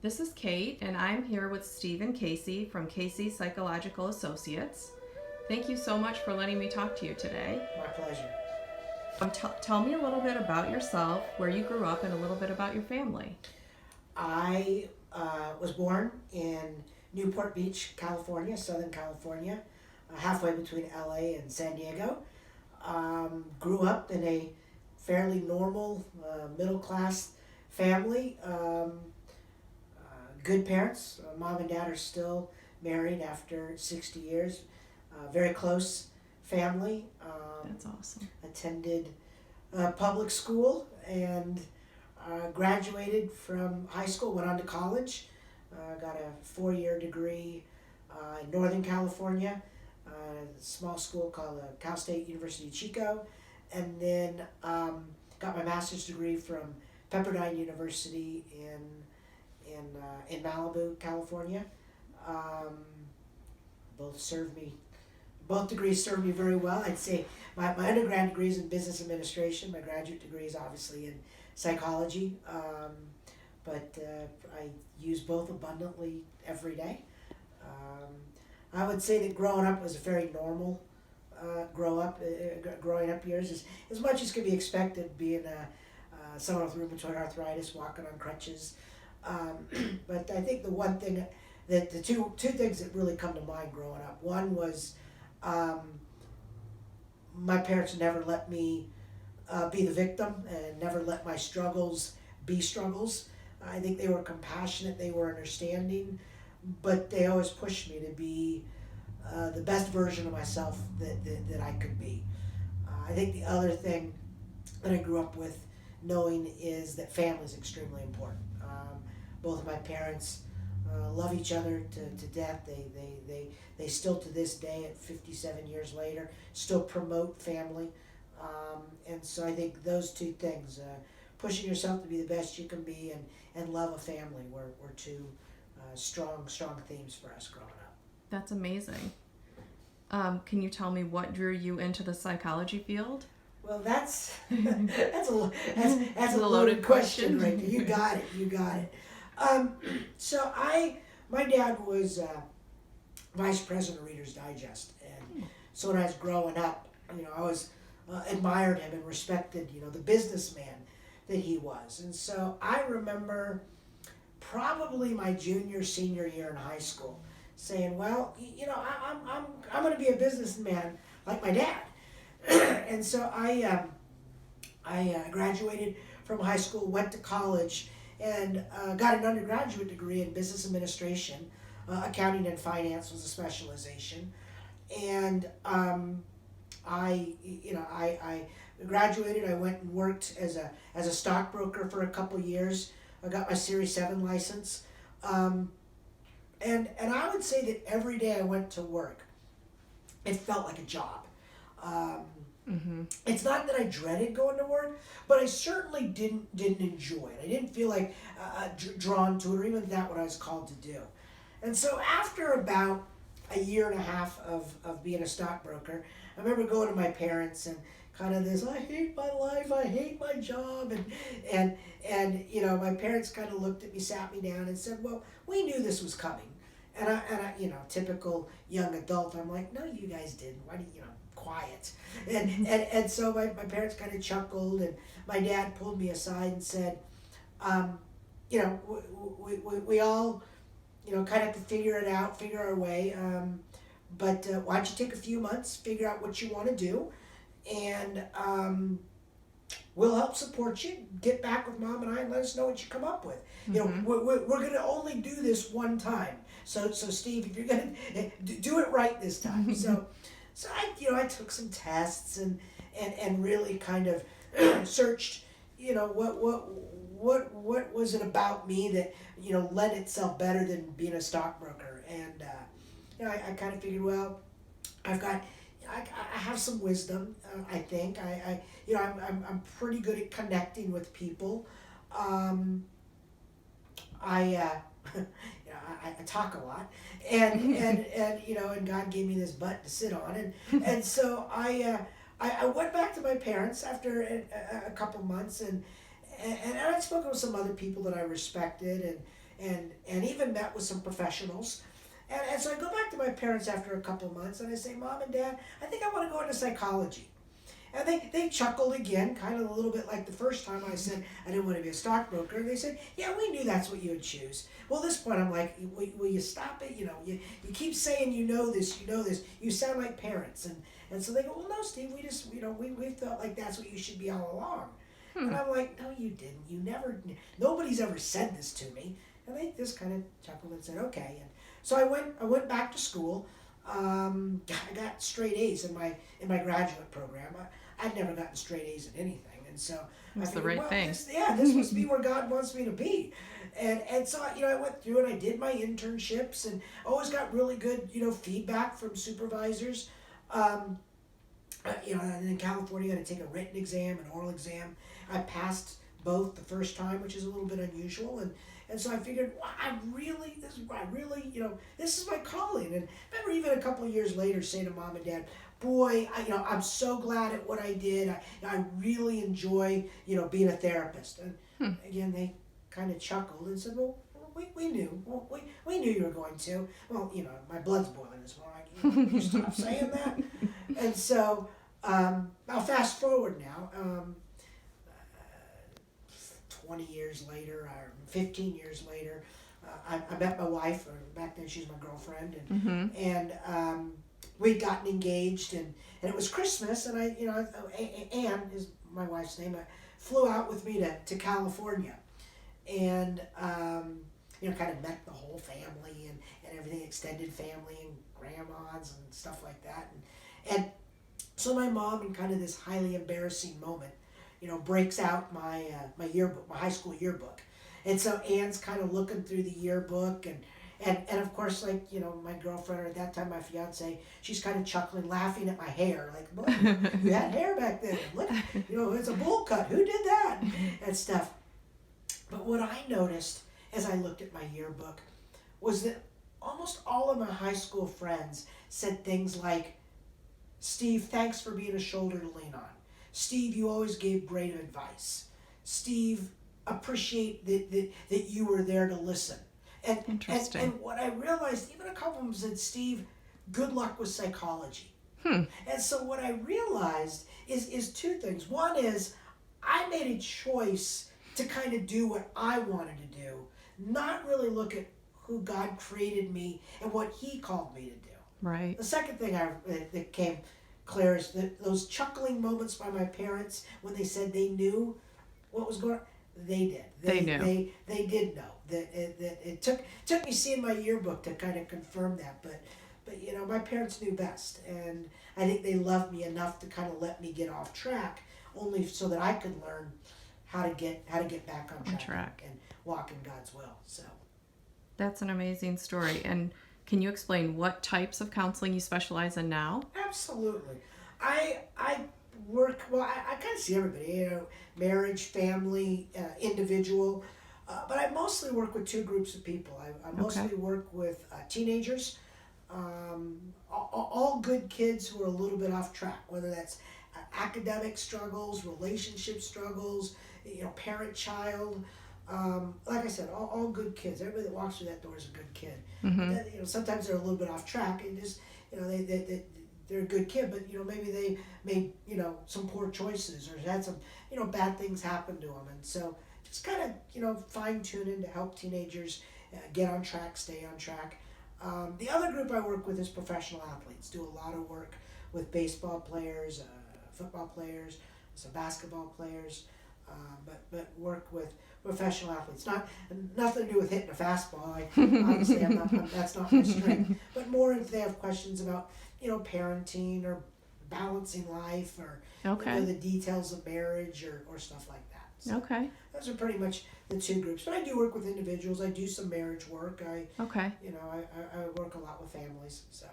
This is Kate, and I'm here with Steve and Casey from Casey Psychological Associates. Thank you so much for letting me talk to you today. My pleasure. Tell me a little bit about yourself, where you grew up, and a little bit about your family. I was born in Newport Beach, California, Southern California, halfway between LA and San Diego. Grew up in a fairly normal, middle class family. Good parents. Mom and dad are still married after 60 years. Very close family. That's awesome. Attended public school and graduated from high school, went on to college, got a 4-year degree in Northern California, a small school called Cal State University Chico, and then got my master's degree from Pepperdine University in Malibu, California. Both degrees served me very well. I'd say my undergrad degree is in business administration. My graduate degree is obviously in psychology, but I use both abundantly every day. I would say that growing up was a very normal growing up years, as much as could be expected, being someone with rheumatoid arthritis, walking on crutches. But I think the one thing that the two things that really come to mind growing up, one was my parents never let me be the victim and never let my struggles be struggles. I think they were compassionate, they were understanding, but they always pushed me to be the best version of myself that I could be. I think the other thing that I grew up with knowing is that family is extremely important. Both of my parents love each other to death. They still to this day, at 57 years later, still promote family. And so I think those two things, pushing yourself to be the best you can be and love a family, were two strong themes for us growing up. That's amazing. Can you tell me what drew you into the psychology field? Well, that's a loaded question right there. You got it. So my dad was vice president of Reader's Digest, and so when I was growing up, I was admired him and respected, the businessman that he was. And so I remember probably my senior year in high school saying, well, I'm going to be a businessman like my dad. And so I graduated from high school, went to college, and got an undergraduate degree in business administration. Accounting and finance was a specialization. And I graduated. I went and worked as a stockbroker for a couple years. I got my Series 7 license. And I would say that every day I went to work, it felt like a job. It's not that I dreaded going to work, but I certainly didn't enjoy it. I didn't feel like drawn to it, or even that what I was called to do. And so after about a year and a half of being a stockbroker, I remember going to my parents and kind of this, I hate my life, I hate my job, and my parents kind of looked at me, sat me down, and said, well, we knew this was coming. And I typical young adult, I'm like, no, you guys didn't. Why do you, quiet. And so my parents kind of chuckled, and my dad pulled me aside and said, we all, kind of have to figure it out, figure our way. But why don't you take a few months, figure out what you want to do, and we'll help support you. Get back with Mom and I and let us know what you come up with. We're going to only do this one time. So Steve, if you're going to do it right this time. So I took some tests and really kind of searched, what was it about me that, lent itself better than being a stockbroker. And, I kind of figured, well, I have some wisdom, I think. I'm pretty good at connecting with people. I talk a lot, and God gave me this butt to sit on, and so I went back to my parents after a couple months, and I'd spoken with some other people that I respected, and even met with some professionals. And so I go back to my parents after a couple of months and I say, Mom and Dad, I think I want to go into psychology. And they chuckled again, kind of a little bit like the first time I said I didn't want to be a stockbroker. And they said, yeah, we knew that's what you would choose. Well, at this point, I'm like, will you stop it? You keep saying you know this. You sound like parents. And so they go, well, no, Steve, we felt like that's what you should be all along. And I'm like, no, you didn't. Nobody's ever said this to me. And they just kind of chuckled and said, okay. And so I went back to school. I got straight A's in my graduate program. I'd never gotten straight A's in anything, and so That's I the figured, right thing. this must be where God wants me to be. And so I went through and I did my internships and always got really good feedback from supervisors. And in California, you got to take a written exam, an oral exam. I passed both the first time, which is a little bit unusual, and so I figured, wow, this is my calling. And I remember even a couple of years later saying to Mom and Dad, boy, I'm so glad at what I did. I really enjoy, being a therapist. And again, they kind of chuckled and said, well, we knew. Well, we knew you were going to. Well, my blood's boiling this morning. You stop saying that. And so, I'll fast forward now. 20 years later, or 15 years later, I met my wife, or back then she was my girlfriend, and we'd gotten engaged, and it was Christmas, and Anne is my wife's name, flew out with me to California, and kind of met the whole family and everything, extended family and grandmas and stuff like that, and so my mom, in kind of this highly embarrassing moment, breaks out my yearbook, my high school yearbook. And so Anne's kind of looking through the yearbook and of course, like, my girlfriend, or at that time my fiance, she's kind of chuckling, laughing at my hair, like, look, you had hair back then. Look, it's a bowl cut. Who did that? And stuff. But what I noticed as I looked at my yearbook was that almost all of my high school friends said things like, Steve, thanks for being a shoulder to lean on. Steve, you always gave great advice. Steve, appreciate that you were there to listen. Interesting. And what I realized, even a couple of them said, Steve, good luck with psychology. And so what I realized is two things. One is I made a choice to kind of do what I wanted to do, not really look at who God created me and what He called me to do. Right. The second thing that came clear is that those chuckling moments by my parents when they said they knew what was going on, they did. They knew. They did know. That it took me seeing my yearbook to kind of confirm that. But my parents knew best, and I think they loved me enough to kind of let me get off track, only so that I could learn how to get back on track. And walk in God's will. So That's an amazing story. And can you explain what types of counseling you specialize in now? Absolutely. I work, I kind of see everybody, marriage, family, individual, but I mostly work with two groups of people. I mostly work with teenagers, all good kids who are a little bit off track, whether that's academic struggles, relationship struggles, parent-child. Like I said, all good kids. Everybody that walks through that door is a good kid. But, sometimes they're a little bit off track, and just they're a good kid, but maybe they made some poor choices or had some bad things happen to them, and so just kind of fine tuning to help teenagers get on track, stay on track. The other group I work with is professional athletes. Do a lot of work with baseball players, football players, some basketball players, but work with professional athletes. Nothing to do with hitting a fastball. Obviously, that's not my strength. But more if they have questions about parenting or balancing life or the details of marriage or stuff like that. So those are pretty much the two groups. But I do work with individuals. I do some marriage work. I work a lot with families. So.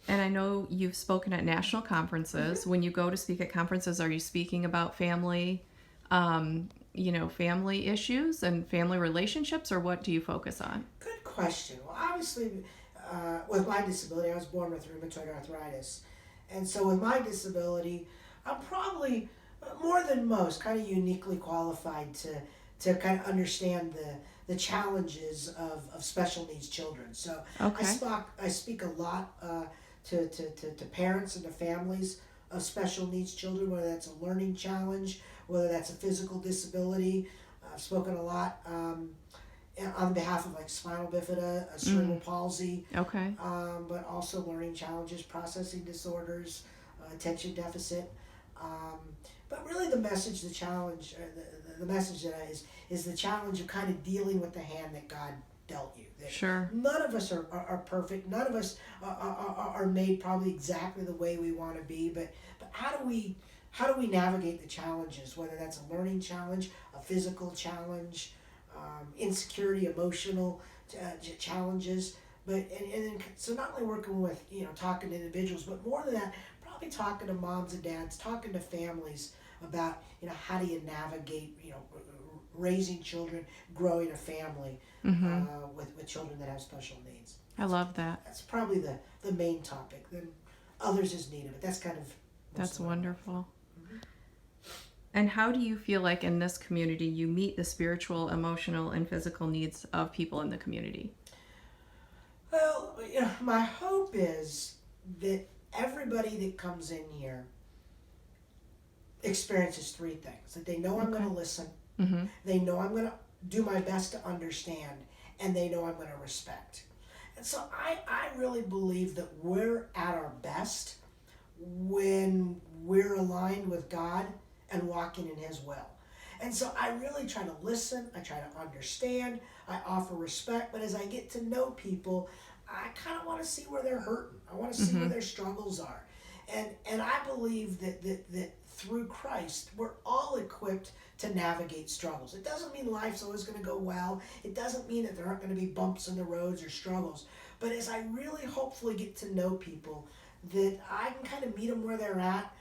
And I know you've spoken at national conferences. When you go to speak at conferences, are you speaking about family, family issues and family relationships, or what do you focus on? Good question. Well, obviously, with my disability, I was born with rheumatoid arthritis. And so with my disability, I'm probably more than most kind of uniquely qualified to kind of understand the challenges of special needs children. So Okay. I speak a lot to parents and to families of special needs children, whether that's a learning challenge, whether that's a physical disability. I've spoken a lot on behalf of like spinal bifida, cerebral palsy, Okay. but also learning challenges, processing disorders, attention deficit. Um, but really, the message, the challenge, the message that is the challenge of kind of dealing with the hand that God dealt you. That Sure. none of us are perfect. None of us are made probably exactly the way we want to be. But how do we navigate the challenges? Whether that's a learning challenge, a physical challenge, insecurity, emotional challenges. But so not only working with talking to individuals, but more than that, probably talking to moms and dads, talking to families about how do you navigate raising children, growing a family with children that have special needs. I love that. That's probably the main topic. Then others is needed, but that's kind of That's wonderful. And how do you feel like in this community you meet the spiritual, emotional, and physical needs of people in the community? Well, my hope is that everybody that comes in here experiences three things: that they know I'm going to listen, Mm-hmm. they know I'm going to do my best to understand, and they know I'm going to respect. And so I really believe that we're at our best when we're aligned with God and walking in His will. And so I really try to listen, I try to understand, I offer respect, but as I get to know people, I kind of want to see where they're hurting. I want to see where their struggles are. And I believe that through Christ, we're all equipped to navigate struggles. It doesn't mean life's always going to go well. It doesn't mean that there aren't going to be bumps in the roads or struggles. But as I really hopefully get to know people, that I can kind of meet them where they're at,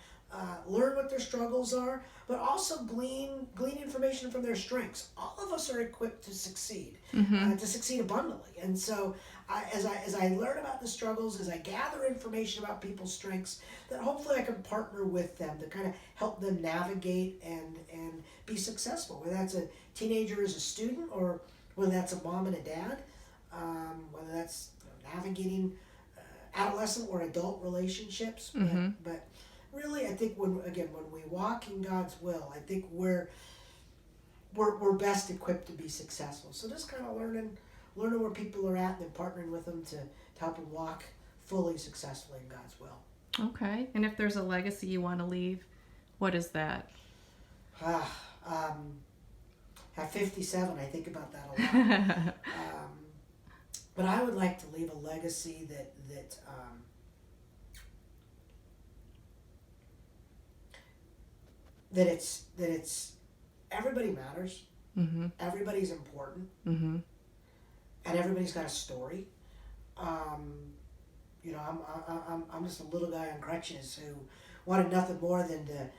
learn what their struggles are, but also glean information from their strengths. All of us are equipped to succeed abundantly. And so as I learn about the struggles, as I gather information about people's strengths, that hopefully I can partner with them to kind of help them navigate and be successful. Whether that's a teenager as a student, or whether that's a mom and a dad, whether that's navigating adolescent or adult relationships. But really, I think when we walk in God's will, I think we're best equipped to be successful. So just kind of learning where people are at and then partnering with them to help them walk fully successfully in God's will. Okay. And if there's a legacy you want to leave, what is that? At 57, I think about that a lot. But I would like to leave a legacy that it's everybody matters, everybody's important, and everybody's got a story. I'm just a little guy on crutches who wanted nothing more than to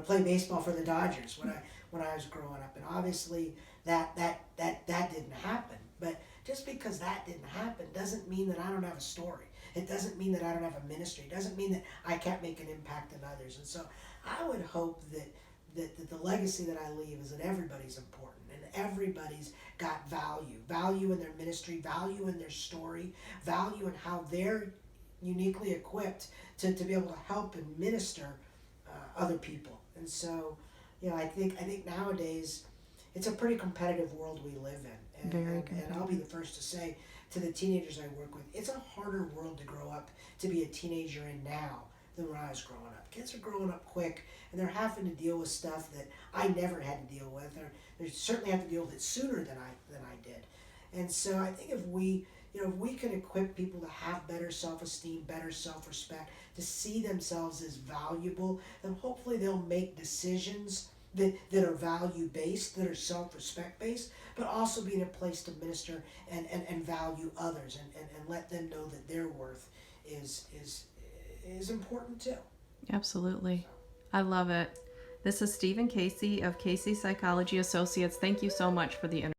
play baseball for the Dodgers when I was growing up, and obviously that didn't happen. But just because that didn't happen doesn't mean that I don't have a story. It doesn't mean that I don't have a ministry. It doesn't mean that I can't make an impact on others. And so I would hope that the legacy that I leave is that everybody's important and everybody's got value in their ministry, value in their story, value in how they're uniquely equipped to be able to help and minister other people. And so, I think nowadays it's a pretty competitive world we live in. And I'll be the first to say to the teenagers I work with, it's a harder world to grow up, to be a teenager in now than when I was growing up. Kids are growing up quick, and they're having to deal with stuff that I never had to deal with, or they certainly have to deal with it sooner than I did. And so I think if we can equip people to have better self-esteem, better self-respect, to see themselves as valuable, then hopefully they'll make decisions that are value-based, that are self-respect-based, but also be in a place to minister and value others and let them know that their worth is important too. Absolutely. I love it. This is Stephen Casey of Casey Psychology Associates. Thank you so much for the interview.